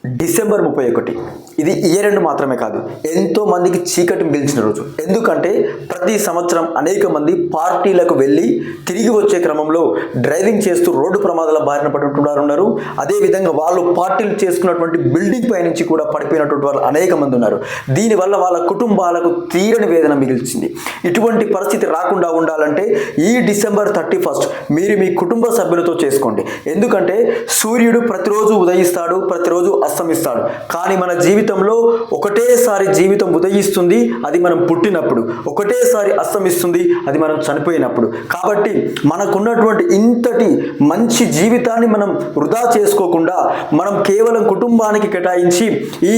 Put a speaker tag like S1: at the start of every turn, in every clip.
S1: December 31 ఇది year end మాత్రమే కాదు, ఎంతో మందికి చీకటి మిగిల్చిన రోజు. ఎందుకంటే ప్రతి సంవత్సరం అనేక మంది పార్టీలకు వెళ్ళి తిరిగి వచ్చే క్రమంలో డ్రైవింగ్ చేస్తూ రోడ్డు ప్రమాదాల బారిన పడినటువంటి ఉన్నారు. అదేవిధంగా వాళ్ళు పార్టీలు చేసుకున్నటువంటి బిల్డింగ్ పై నుంచి కూడా పడిపోయినటువంటి వాళ్ళు అనేక మంది ఉన్నారు. దీనివల్ల వాళ్ళ కుటుంబాలకు తీరని వేదన మిగిల్చింది. ఇటువంటి పరిస్థితి రాకుండా ఉండాలంటే ఈ డిసెంబర్ 31 మీరు మీ కుటుంబ సభ్యులతో చేసుకోండి. ఎందుకంటే సూర్యుడు ప్రతిరోజు ఉదయిస్తాడు, ప్రతిరోజు అస్తమిస్తాడు. కానీ మన జీవితంలో ఒకటేసారి జీవితం ఉదయిస్తుంది, అది మనం పుట్టినప్పుడు. ఒకటేసారి అస్తమిస్తుంది, అది మనం చనిపోయినప్పుడు. కాబట్టి మనకున్నటువంటి ఇంతటి మంచి జీవితాన్ని మనం వృధా చేసుకోకుండా మనం కేవలం కుటుంబానికి కేటాయించి ఈ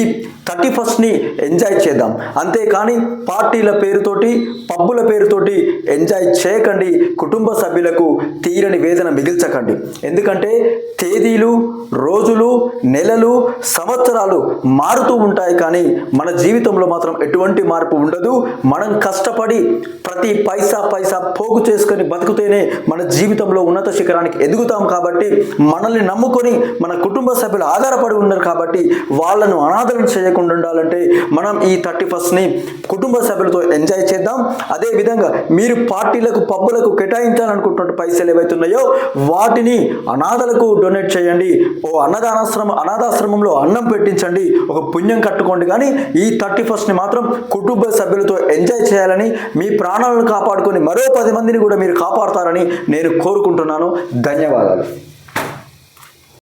S1: 31ని ఎంజాయ్ చేద్దాం. అంతేకాని పార్టీల పేరుతోటి పబ్బుల పేరుతోటి ఎంజాయ్ చేయకండి. కుటుంబ సభ్యులకు తీరని వేదన మిగిల్చకండి. ఎందుకంటే తేదీలు, రోజులు, నెలలు, సంవత్సరాలు మారుతూ ఉంటాయి, కానీ మన జీవితంలో మాత్రం ఎటువంటి మార్పు ఉండదు. మనం కష్టపడి ప్రతి పైసా పోగు చేసుకొని బతుకుతేనే మన జీవితంలో ఉన్నత శిఖరానికి ఎదుగుతాం. కాబట్టి మనల్ని నమ్ముకొని మన కుటుంబ సభ్యులు ఆధారపడి ఉన్నారు. కాబట్టి వాళ్ళను అనాథలను చేయకుండా ఉండాలంటే మనం ఈ 31ని కుటుంబ సభ్యులతో ఎంజాయ్ చేద్దాం. అదేవిధంగా మీరు పార్టీలకు పబ్బులకు కేటాయించాలనుకుంటున్న పైసలు ఏవైతున్నాయో వాటిని అనాథలకు డొనేట్ చేయండి. ఓ అనాథాశ్రమంలో అన్నం పెట్టించండి, ఒక పుణ్యం కట్టుకోండి. కానీ ఈ 31ని మాత్రం కుటుంబ సభ్యులతో ఎంజాయ్ చేయాలని, మీ ప్రాణాలను కాపాడుకొని మరో 10 మందిని కూడా మీరు కాపాడతారని నేను కోరుకుంటున్నాను. ధన్యవాదాలు.